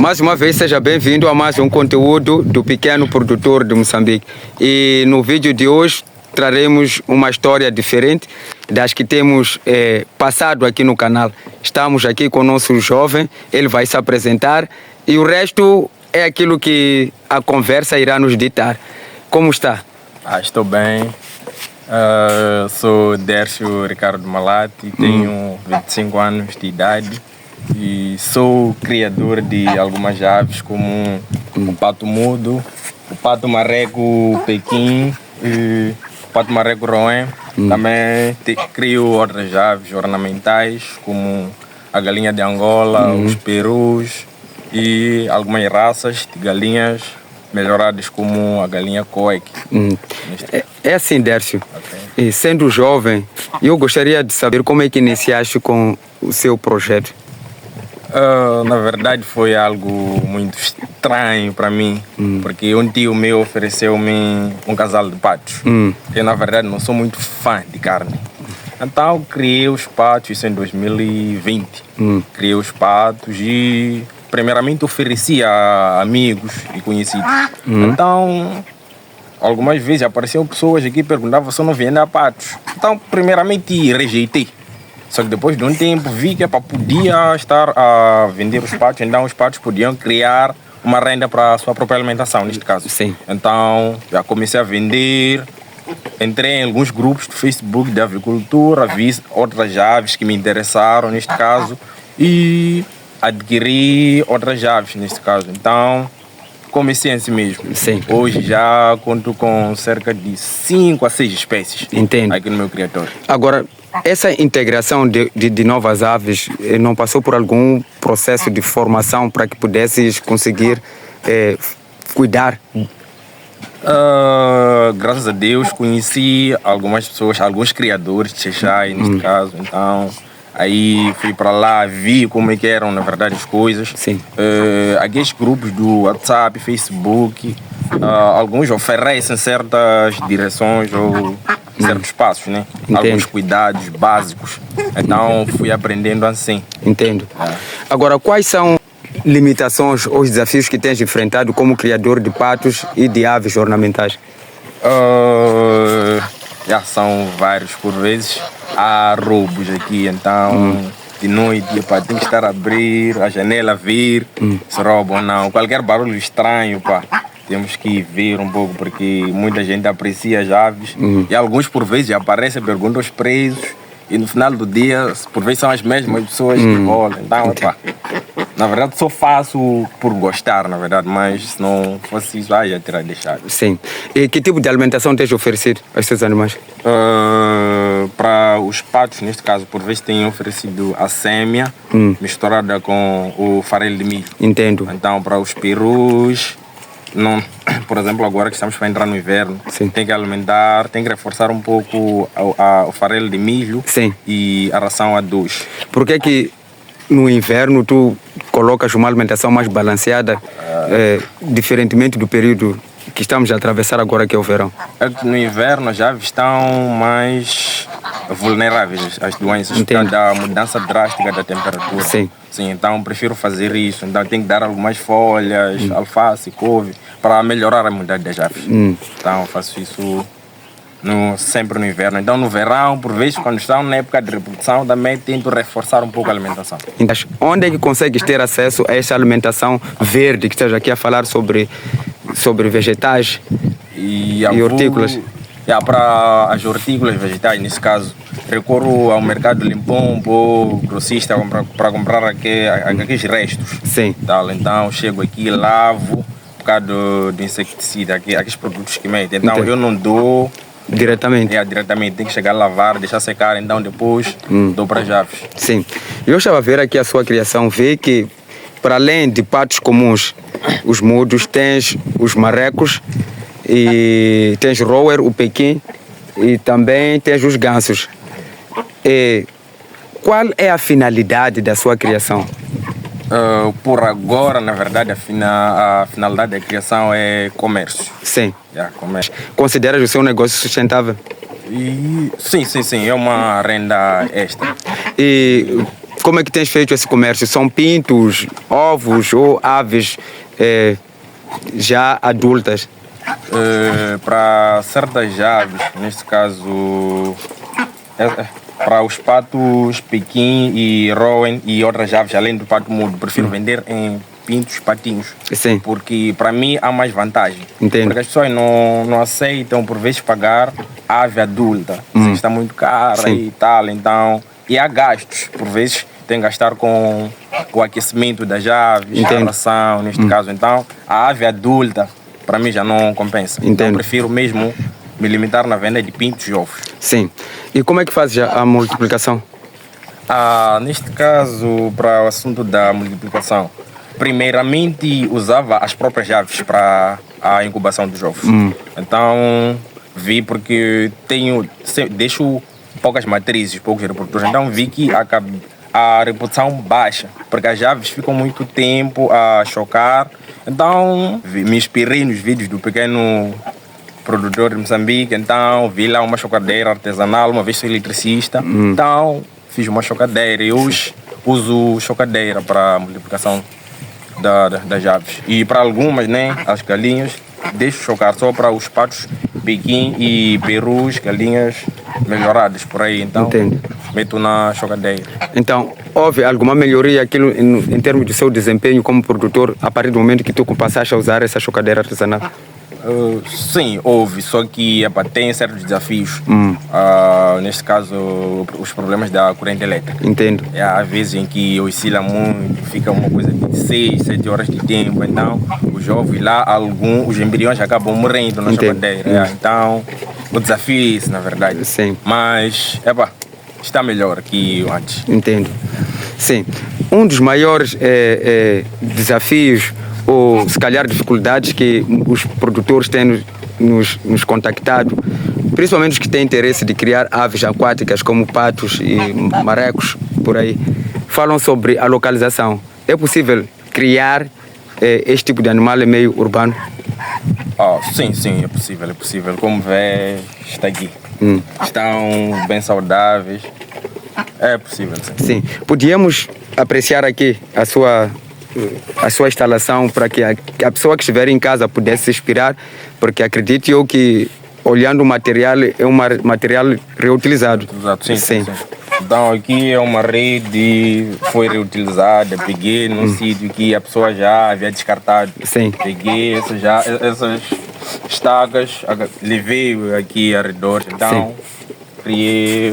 Mais uma vez, seja bem-vindo a mais um conteúdo do Pequeno Produtor de Moçambique. E no vídeo de hoje traremos uma história diferente das que temos passado aqui no canal. Estamos aqui com o nosso jovem, ele vai se apresentar e o resto é aquilo que a conversa irá nos ditar. Como está? Estou bem. Sou Dércio Ricardo Malati, tenho 25 anos de idade e sou criador de algumas aves como o pato mudo, o pato marreco pequim e o pato marreco roen. Também crio outras aves ornamentais como a galinha de Angola, os perus e algumas raças de galinhas melhoradas como a galinha coeque. É assim, Dércio. Okay. E sendo jovem, eu gostaria de saber como é que iniciaste com o seu projeto. Na verdade foi algo muito estranho para mim, porque um tio meu ofereceu-me um casal de patos. Eu na verdade não sou muito fã de carne. Então criei os patos, isso em 2020. Criei os patos e primeiramente ofereci a amigos e conhecidos. Então algumas vezes apareciam pessoas aqui e perguntavam se eu não vendia patos. Então primeiramente rejeitei. Só que depois de um tempo vi que podia estar a vender os patos, então os patos podiam criar uma renda para a sua própria alimentação, neste caso. Sim. Então já comecei a vender, entrei em alguns grupos do Facebook de avicultura, vi outras aves que me interessaram neste caso e adquiri outras aves neste caso. Então comecei assim mesmo. Sim. Hoje já conto com cerca de 5 a 6 espécies. Entendo. Aqui no meu criatório. Agora, essa integração de novas aves não passou por algum processo de formação para que pudesses conseguir cuidar? Graças a Deus conheci algumas pessoas, alguns criadores de Xexai neste caso, então aí fui para lá, vi como é que eram na verdade as coisas. Sim. Aqueles grupos do WhatsApp, Facebook, alguns oferecem certas direções ou certos passos, né? Entendo. Alguns cuidados básicos. Então fui aprendendo assim. Entendo. Agora, quais são limitações ou os desafios que tens enfrentado como criador de patos e de aves ornamentais? Já são vários por vezes. Há roubos aqui, então de noite tem que estar a abrir a janela, vir se roubam ou não. Qualquer barulho estranho, temos que ver um pouco porque muita gente aprecia as aves e alguns por vezes aparecem, perguntam aos presos e no final do dia por vezes são as mesmas pessoas que voltam. Então, na verdade só faço por gostar, na verdade, mas se não fosse isso, já teria deixado. Sim. E que tipo de alimentação tens oferecido a estes animais? Para os patos, neste caso, por vezes tenho oferecido a sêmea misturada com o farelo de milho. Entendo. Então, para os perus, não, por exemplo, agora que estamos para entrar no inverno, Sim. tem que alimentar, tem que reforçar um pouco o farelo de milho. Sim. E a ração A2. Por que é que no inverno tu colocas uma alimentação mais balanceada, diferentemente do período que estamos a atravessar agora, que é o verão? No inverno as aves estão mais vulneráveis às doenças por causa da mudança drástica da temperatura. Sim. Sim, então prefiro fazer isso. Então tenho que dar algumas folhas, alface, couve, para melhorar a imunidade das aves. Então faço isso sempre no inverno. Então no verão, por vezes, quando estão na época de reprodução, também tento reforçar um pouco a alimentação. Então, onde é que consegues ter acesso a essa alimentação verde que estás aqui a falar sobre vegetais e hortícolas? Para as hortícolas e vegetais, nesse caso, recorro ao mercado Limpopo ou grossista para comprar aqueles restos. Sim. Então chego aqui, lavo por causa do inseticida, aqueles produtos que metem. Então eu não dou diretamente, tem que chegar a lavar, deixar secar, então depois dou para as aves. Sim. Eu estava a ver aqui a sua criação, vê que para além de patos comuns, os mudos, tens os marrecos e tens roer, o pequim e também tens os gansos. Qual é a finalidade da sua criação? Por agora, na verdade, a finalidade da criação é comércio. Sim. Comércio. Consideras o seu negócio sustentável? Sim, é uma renda extra. E como é que tens feito esse comércio? São pintos, ovos ou aves já adultas? Para certas aves, neste caso, para os patos Pequim e Rowan e outras aves, além do pato mudo, prefiro vender em pintos, patinhos. Sim. Porque para mim há mais vantagem. Entendo. Porque as pessoas não aceitam por vezes pagar ave adulta. Está muito cara. Sim. E tal, então. E há gastos, por vezes tem que gastar com o aquecimento das aves, a ração, neste caso. Então, a ave adulta, para mim já não compensa. Entendo. Então, prefiro mesmo me limitar na venda de pintos e ovos. Sim. E como é que fazes a multiplicação? Neste caso, para o assunto da multiplicação, primeiramente usava as próprias aves para a incubação dos ovos. Então, vi porque deixo poucas matrizes, poucos reprodutores. Então, vi que a reprodução baixa, porque as aves ficam muito tempo a chocar. Então, me inspirei nos vídeos do pequeno produtor de Moçambique. Então, vi lá uma chocadeira artesanal, uma vez sou eletricista. Então, fiz uma chocadeira e hoje uso chocadeira para a multiplicação das aves. E para algumas, né, as galinhas, deixo chocar só para os patos Pequim e perus, galinhas melhoradas por aí. Então, meto na chocadeira. Então, houve alguma melhoria aquilo em termos do seu desempenho como produtor a partir do momento que tu passaste a usar essa chocadeira artesanal? Sim, houve, só que tem certos desafios. Neste caso, os problemas da corrente elétrica. Entendo. Há vezes em que oscila muito, fica uma coisa de 6, 7 horas de tempo. Então, os ovos lá, os embriões acabam morrendo na chocadeira. Então, o desafio é esse, na verdade. Sim. Mas, está melhor que antes. Entendo. Sim. Um dos maiores desafios ou se calhar dificuldades que os produtores têm nos contactado, principalmente os que têm interesse de criar aves aquáticas como patos e marrecos, por aí, falam sobre a localização. É possível criar este tipo de animal em meio urbano? Sim, é possível. Como vê, está aqui. Estão bem saudáveis. É possível, sim. Sim. Podíamos apreciar aqui a sua instalação para que a pessoa que estiver em casa pudesse se inspirar, porque acredito eu que olhando o material é um material reutilizado. Exato, sim. Então aqui é uma rede, foi reutilizada, peguei num sítio que a pessoa já havia descartado. Sim. Peguei essas estacas, levei aqui ao redor, então criei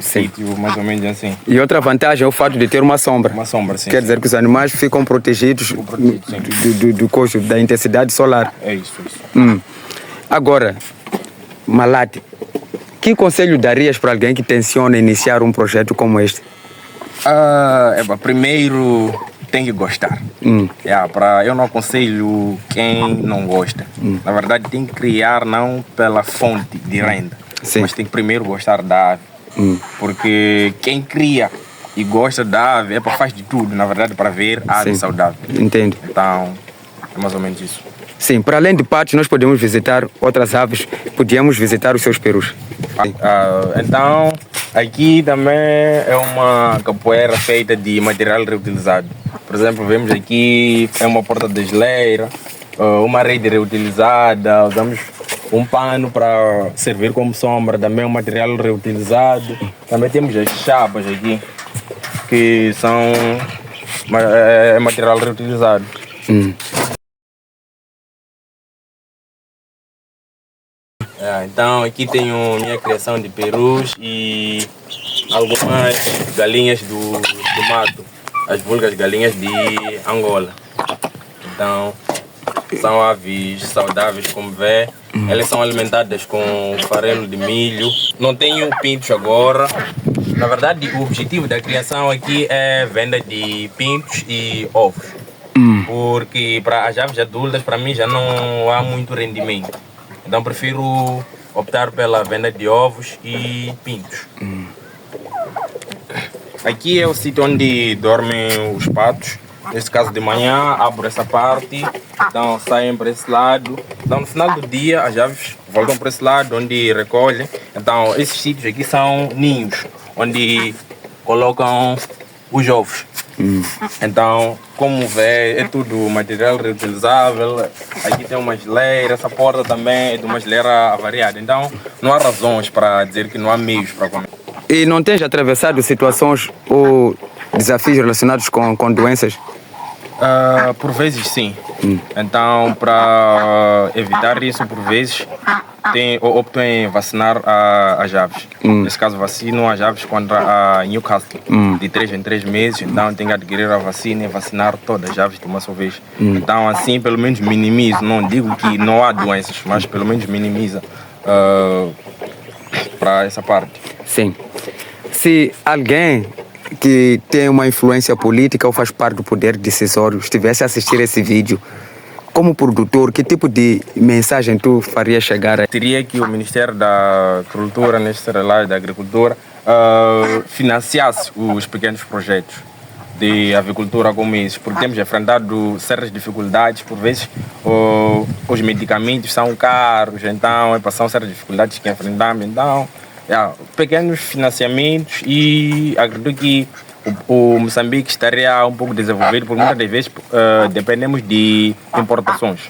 sítio mais ou menos assim. E outra vantagem é o fato de ter uma sombra. Uma sombra, sim. Quer dizer que os animais ficam protegidos do custo, da intensidade solar. É isso. Agora, Malate, que conselho darias para alguém que tenciona iniciar um projeto como este? Primeiro tem que gostar. Eu não aconselho quem não gosta. Na verdade, tem que criar não pela fonte de renda, mas tem que primeiro gostar da ave. Porque quem cria e gosta da ave faz de tudo, na verdade, para ver a ave saudável. Entendo. Então, é mais ou menos isso. Sim, para além de patos, nós podemos visitar outras aves, podíamos visitar os seus perus. Então, aqui também é uma capoeira feita de material reutilizado. Por exemplo, vemos aqui uma porta de geleira, uma rede reutilizada, usamos um pano para servir como sombra, também um material reutilizado. Também temos as chapas aqui, que são material reutilizado. Então aqui tenho minha criação de perus e algumas galinhas do mato, as vulgas galinhas de Angola. Então são aves saudáveis, como vê. Elas são alimentadas com farelo de milho. Não tenho pintos agora. Na verdade, o objetivo da criação aqui é venda de pintos e ovos. Porque para as aves adultas, para mim, já não há muito rendimento. Então prefiro optar pela venda de ovos e pintos. Aqui é o sítio onde dormem os patos. Neste caso de manhã abro essa parte, então saem para esse lado. Então no final do dia as aves voltam para esse lado onde recolhem. Então esses sítios aqui são ninhos, onde colocam os ovos. Então, como vê, é tudo material reutilizável. Aqui tem uma geleira, essa porta também é de uma geleira avariada. Então, não há razões para dizer que não há meios para comer. E não tens atravessado situações ou desafios relacionados com doenças? Por vezes sim. Então, para evitar isso, por vezes, opto em vacinar as aves. Nesse caso, vacino as aves contra a Newcastle, de 3 em 3 meses. Então, tenho que adquirir a vacina e vacinar todas as aves de uma só vez. Então, assim, pelo menos minimizo. Não digo que não há doenças, mas pelo menos minimiza para essa parte. Sim. Se alguém que tem uma influência política ou faz parte do poder decisório estivesse a assistir esse vídeo, como produtor, que tipo de mensagem tu faria chegar? Teria que o Ministério da Agricultura, neste relato da Agricultura, financiasse os pequenos projetos de avicultura como esses, porque temos enfrentado certas dificuldades, por vezes os medicamentos são caros, então são certas dificuldades que enfrentamos, então pequenos financiamentos, e acredito que o Moçambique estaria um pouco desenvolvido, porque muitas das vezes dependemos de importações.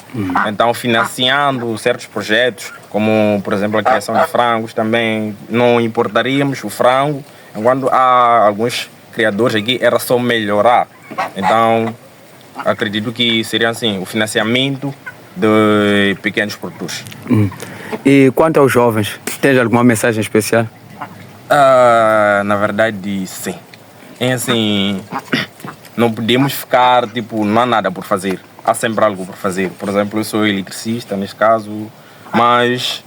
Então, financiando certos projetos, como por exemplo a criação de frangos, também não importaríamos o frango, enquanto há alguns criadores aqui, era só melhorar. Então, acredito que seria assim, o financiamento de pequenos produtores. E quanto aos jovens, tens alguma mensagem especial? Na verdade, sim. É assim, não podemos ficar, tipo, não há nada por fazer. Há sempre algo por fazer. Por exemplo, eu sou eletricista, neste caso, mas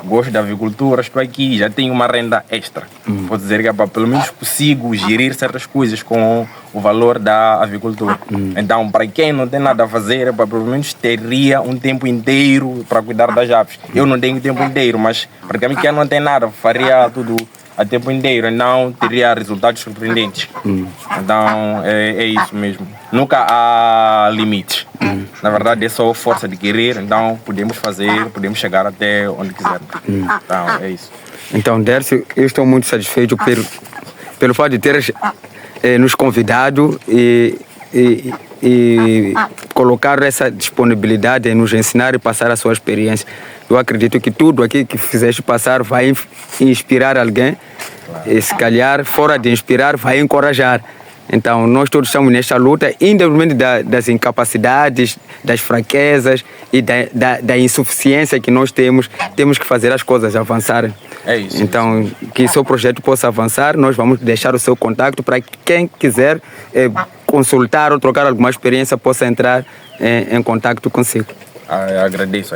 gosto da avicultura, estou aqui, já tenho uma renda extra. Posso dizer que pelo menos consigo gerir certas coisas com o valor da avicultura. Então, para quem não tem nada a fazer, pelo menos teria um tempo inteiro para cuidar das aves. Eu não tenho tempo inteiro, mas para quem não tem nada, faria tudo a tempo inteiro, então teria resultados surpreendentes. Então, é isso mesmo. Nunca há limites. Na verdade, é só força de querer, então podemos fazer, podemos chegar até onde quisermos. Então, é isso. Então, Dércio, eu estou muito satisfeito pelo fato de teres nos convidado e colocar essa disponibilidade em nos ensinar e passar a sua experiência. Eu acredito que tudo aqui que fizeste passar vai inspirar alguém, e se calhar, fora de inspirar, vai encorajar. Então, nós todos estamos nesta luta, independente das incapacidades, das fraquezas e da insuficiência que nós temos que fazer as coisas avançarem. É isso. Então, que seu projeto possa avançar, nós vamos deixar o seu contato para que quem quiser consultar ou trocar alguma experiência possa entrar em contato consigo. Agradeço.